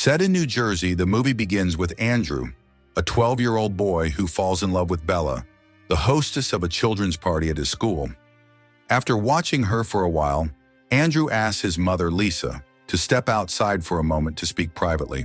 Set in New Jersey, the movie begins with Andrew, a 12-year-old boy who falls in love with Bella, the hostess of a children's party at his school. After watching her for a while, Andrew asks his mother, Lisa, to step outside for a moment to speak privately.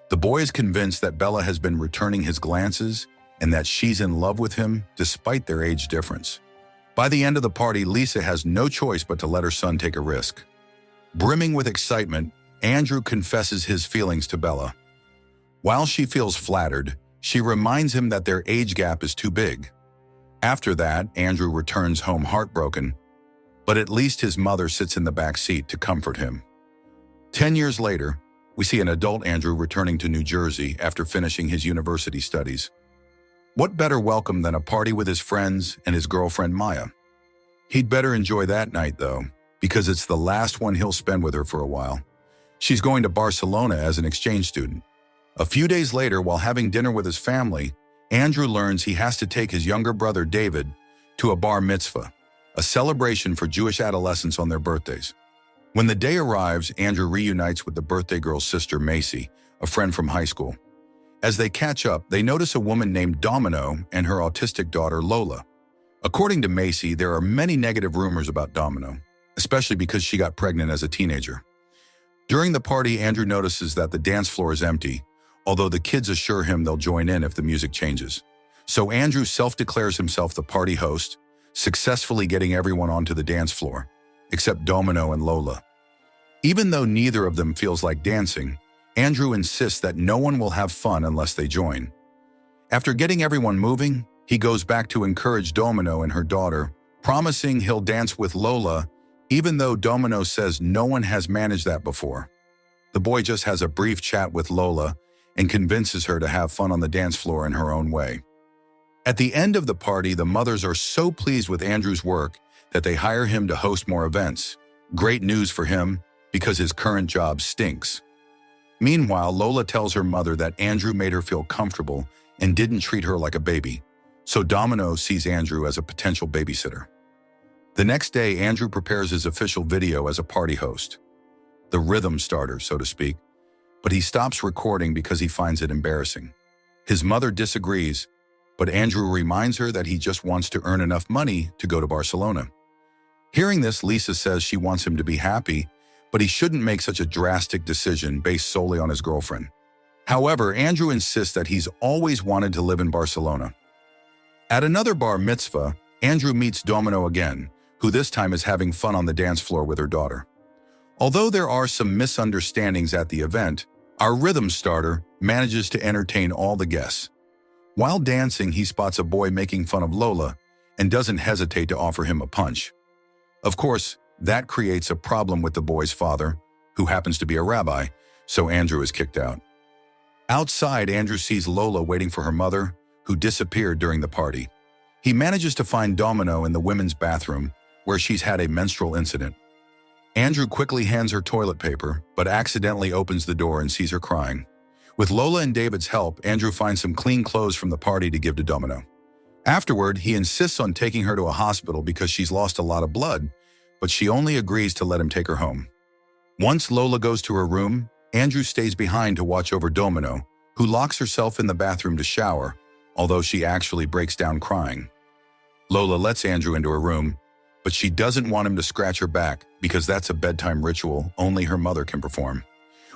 The boy is convinced that Bella has been returning his glances and that she's in love with him despite their age difference. By the end of the party, Lisa has no choice but to let her son take a risk. Brimming with excitement, Andrew confesses his feelings to Bella. While she feels flattered, she reminds him that their age gap is too big. After that, Andrew returns home heartbroken, but at least his mother sits in the back seat to comfort him. 10 years later, we see an adult Andrew returning to New Jersey after finishing his university studies. What better welcome than a party with his friends and his girlfriend Maya? He'd better enjoy that night though, because it's the last one he'll spend with her for a while. She's going to Barcelona as an exchange student. A few days later, while having dinner with his family, Andrew learns he has to take his younger brother David to a bar mitzvah, a celebration for Jewish adolescents on their birthdays. When the day arrives, Andrew reunites with the birthday girl's sister Macy, a friend from high school. As they catch up, they notice a woman named Domino and her autistic daughter Lola. According to Macy, there are many negative rumors about Domino, especially because she got pregnant as a teenager. During the party, Andrew notices that the dance floor is empty, although the kids assure him they'll join in if the music changes. So Andrew self-declares himself the party host, successfully getting everyone onto the dance floor, except Domino and Lola. Even though neither of them feels like dancing, Andrew insists that no one will have fun unless they join. After getting everyone moving, he goes back to encourage Domino and her daughter, promising he'll dance with Lola, even though Domino says no one has managed that before. The boy just has a brief chat with Lola and convinces her to have fun on the dance floor in her own way. At the end of the party, the mothers are so pleased with Andrew's work that they hire him to host more events. Great news for him, because his current job stinks. Meanwhile, Lola tells her mother that Andrew made her feel comfortable and didn't treat her like a baby, so Domino sees Andrew as a potential babysitter. The next day, Andrew prepares his official video as a party host, the rhythm starter, so to speak, but he stops recording because he finds it embarrassing. His mother disagrees, but Andrew reminds her that he just wants to earn enough money to go to Barcelona. Hearing this, Lisa says she wants him to be happy, but he shouldn't make such a drastic decision based solely on his girlfriend. However, Andrew insists that he's always wanted to live in Barcelona. At another bar mitzvah, Andrew meets Domino again, who this time is having fun on the dance floor with her daughter. Although there are some misunderstandings at the event, our rhythm starter manages to entertain all the guests. While dancing, he spots a boy making fun of Lola and doesn't hesitate to offer him a punch. Of course, that creates a problem with the boy's father, who happens to be a rabbi, so Andrew is kicked out. Outside, Andrew sees Lola waiting for her mother, who disappeared during the party. He manages to find Domino in the women's bathroom, where she's had a menstrual incident. Andrew quickly hands her toilet paper, but accidentally opens the door and sees her crying. With Lola and David's help, Andrew finds some clean clothes from the party to give to Domino. Afterward, he insists on taking her to a hospital because she's lost a lot of blood, but she only agrees to let him take her home. Once Lola goes to her room, Andrew stays behind to watch over Domino, who locks herself in the bathroom to shower, although she actually breaks down crying. Lola lets Andrew into her room, but she doesn't want him to scratch her back because that's a bedtime ritual only her mother can perform.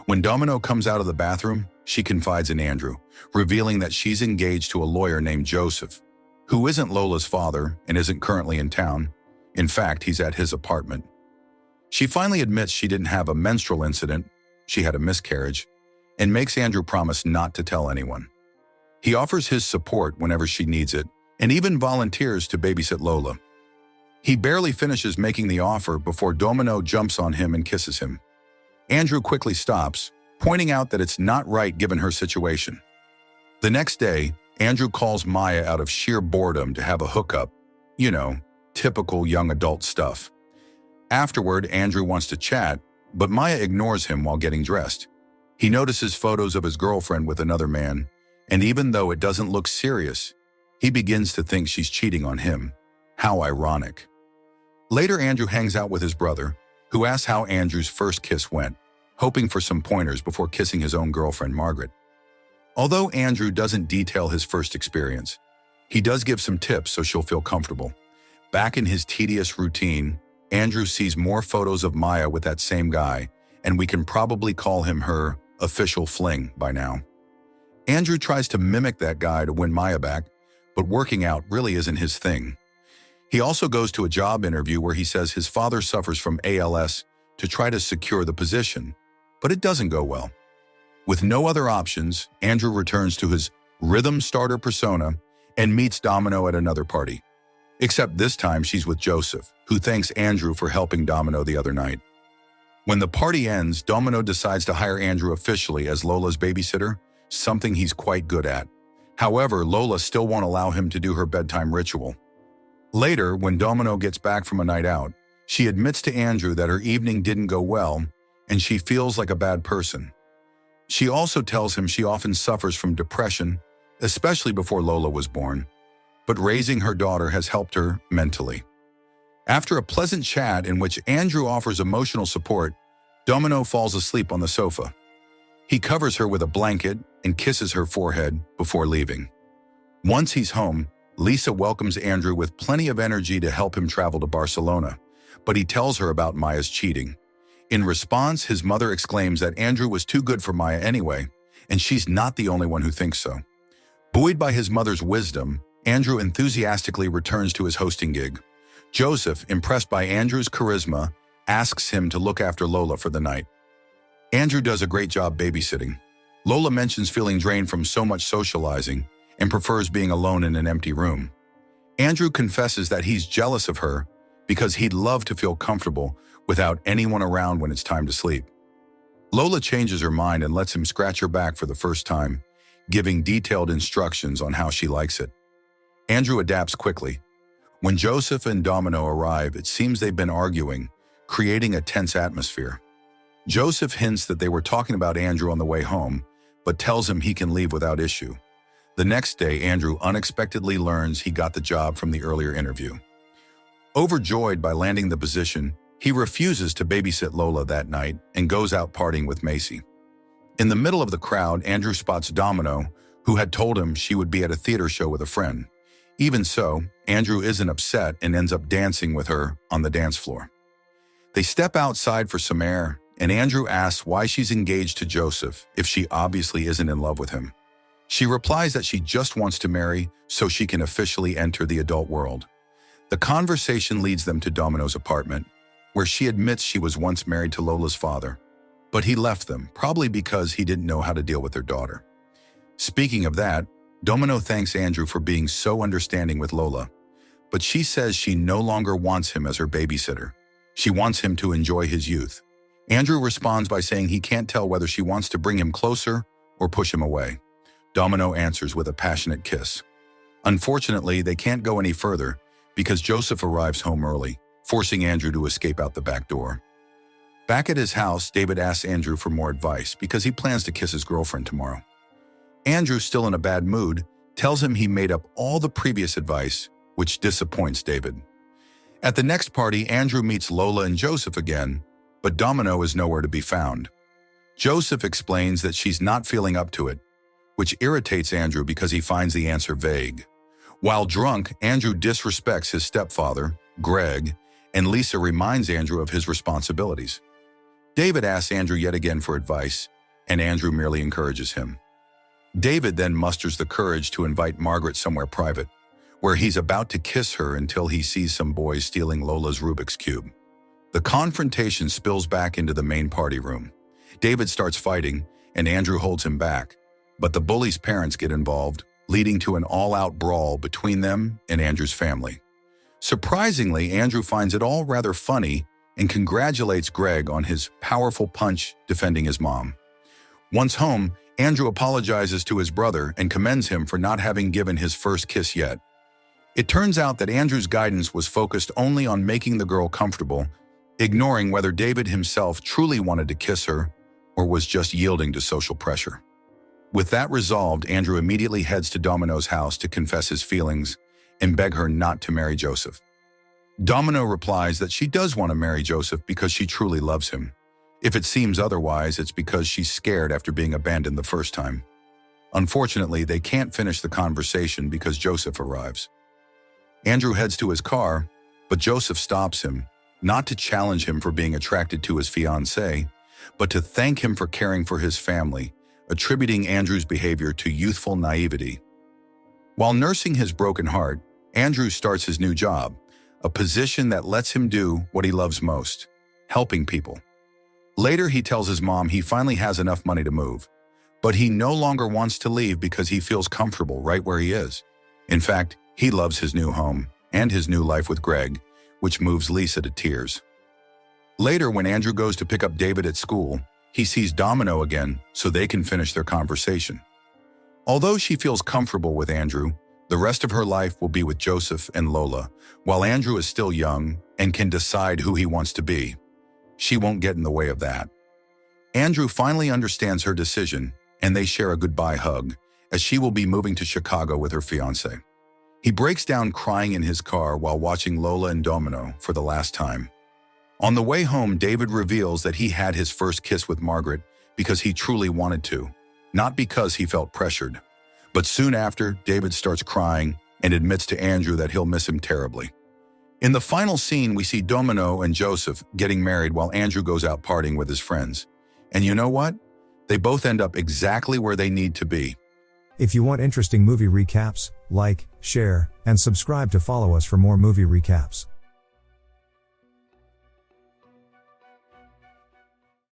When Domino comes out of the bathroom, she confides in Andrew, revealing that she's engaged to a lawyer named Joseph, who isn't Lola's father and isn't currently in town. In fact, he's at his apartment. She finally admits she didn't have a menstrual incident, she had a miscarriage, and makes Andrew promise not to tell anyone. He offers his support whenever she needs it, and even volunteers to babysit Lola. He barely finishes making the offer before Domino jumps on him and kisses him. Andrew quickly stops, pointing out that it's not right given her situation. The next day, Andrew calls Maya out of sheer boredom to have a hookup. You know, typical young adult stuff. Afterward, Andrew wants to chat, but Maya ignores him while getting dressed. He notices photos of his girlfriend with another man, and even though it doesn't look serious, he begins to think she's cheating on him. How ironic. Later, Andrew hangs out with his brother, who asks how Andrew's first kiss went. hoping for some pointers before kissing his own girlfriend, Margaret. Although Andrew doesn't detail his first experience, he does give some tips so she'll feel comfortable. Back in his tedious routine, Andrew sees more photos of Maya with that same guy, and we can probably call him her official fling by now. Andrew tries to mimic that guy to win Maya back, but working out really isn't his thing. He also goes to a job interview where he says his father suffers from ALS to try to secure the position, but it doesn't go well. With no other options, Andrew returns to his rhythm starter persona and meets Domino at another party. Except this time she's with Joseph, who thanks Andrew for helping Domino the other night. When the party ends, Domino decides to hire Andrew officially as Lola's babysitter, something he's quite good at. However, Lola still won't allow him to do her bedtime ritual. Later, when Domino gets back from a night out, she admits to Andrew that her evening didn't go well and she feels like a bad person. She also tells him she often suffers from depression, especially before Lola was born, but raising her daughter has helped her mentally. After a pleasant chat in which Andrew offers emotional support, Domino falls asleep on the sofa. He covers her with a blanket and kisses her forehead before leaving. Once he's home, Lisa welcomes Andrew with plenty of energy to help him travel to Barcelona, but he tells her about Maya's cheating. In response, his mother exclaims that Andrew was too good for Maya anyway, and she's not the only one who thinks so. Buoyed by his mother's wisdom, Andrew enthusiastically returns to his hosting gig. Joseph, impressed by Andrew's charisma, asks him to look after Lola for the night. Andrew does a great job babysitting. Lola mentions feeling drained from so much socializing and prefers being alone in an empty room. Andrew confesses that he's jealous of her because he'd love to feel comfortable without anyone around when it's time to sleep. Lola changes her mind and lets him scratch her back for the first time, giving detailed instructions on how she likes it. Andrew adapts quickly. When Joseph and Domino arrive, it seems they've been arguing, creating a tense atmosphere. Joseph hints that they were talking about Andrew on the way home, but tells him he can leave without issue. The next day, Andrew unexpectedly learns he got the job from the earlier interview. Overjoyed by landing the position, he refuses to babysit Lola that night and goes out partying with Macy. In the middle of the crowd, Andrew spots Domino, who had told him she would be at a theater show with a friend. Even so, Andrew isn't upset and ends up dancing with her on the dance floor. They step outside for some air, and Andrew asks why she's engaged to Joseph if she obviously isn't in love with him. She replies that she just wants to marry so she can officially enter the adult world. The conversation leads them to Domino's apartment, where she admits she was once married to Lola's father, but he left them, probably because he didn't know how to deal with their daughter. Speaking of that, Domino thanks Andrew for being so understanding with Lola, but she says she no longer wants him as her babysitter. She wants him to enjoy his youth. Andrew responds by saying he can't tell whether she wants to bring him closer or push him away. Domino answers with a passionate kiss. Unfortunately, they can't go any further because Joseph arrives home early, forcing Andrew to escape out the back door. Back at his house, David asks Andrew for more advice because he plans to kiss his girlfriend tomorrow. Andrew, still in a bad mood, tells him he made up all the previous advice, which disappoints David. At the next party, Andrew meets Lola and Joseph again, but Domino is nowhere to be found. Joseph explains that she's not feeling up to it, which irritates Andrew because he finds the answer vague. While drunk, Andrew disrespects his stepfather, Greg, and Lisa reminds Andrew of his responsibilities. David asks Andrew yet again for advice, and Andrew merely encourages him. David then musters the courage to invite Margaret somewhere private, where he's about to kiss her until he sees some boys stealing Lola's Rubik's Cube. The confrontation spills back into the main party room. David starts fighting, and Andrew holds him back, but the bully's parents get involved, leading to an all-out brawl between them and Andrew's family. Surprisingly, Andrew finds it all rather funny and congratulates Greg on his powerful punch defending his mom. Once home, Andrew apologizes to his brother and commends him for not having given his first kiss yet. It turns out that Andrew's guidance was focused only on making the girl comfortable, ignoring whether David himself truly wanted to kiss her or was just yielding to social pressure. With that resolved, Andrew immediately heads to Domino's house to confess his feelings and beg her not to marry Joseph. Domino replies that she does want to marry Joseph because she truly loves him. If it seems otherwise, it's because she's scared after being abandoned the first time. Unfortunately, they can't finish the conversation because Joseph arrives. Andrew heads to his car, but Joseph stops him, not to challenge him for being attracted to his fiancée, but to thank him for caring for his family, attributing Andrew's behavior to youthful naivety. While nursing his broken heart, Andrew starts his new job, a position that lets him do what he loves most, helping people. Later, he tells his mom he finally has enough money to move, but he no longer wants to leave because he feels comfortable right where he is. In fact, he loves his new home and his new life with Greg, which moves Lisa to tears. Later, when Andrew goes to pick up David at school, he sees Domino again so they can finish their conversation. Although she feels comfortable with Andrew, the rest of her life will be with Joseph and Lola, while Andrew is still young and can decide who he wants to be. She won't get in the way of that. Andrew finally understands her decision, and they share a goodbye hug, as she will be moving to Chicago with her fiancé. He breaks down crying in his car while watching Lola and Domino for the last time. On the way home, David reveals that he had his first kiss with Margaret because he truly wanted to, not because he felt pressured. But soon after, David starts crying and admits to Andrew that he'll miss him terribly. In the final scene, we see Domino and Joseph getting married while Andrew goes out partying with his friends. And you know what? They both end up exactly where they need to be. If you want interesting movie recaps, like, share, and subscribe to follow us for more movie recaps.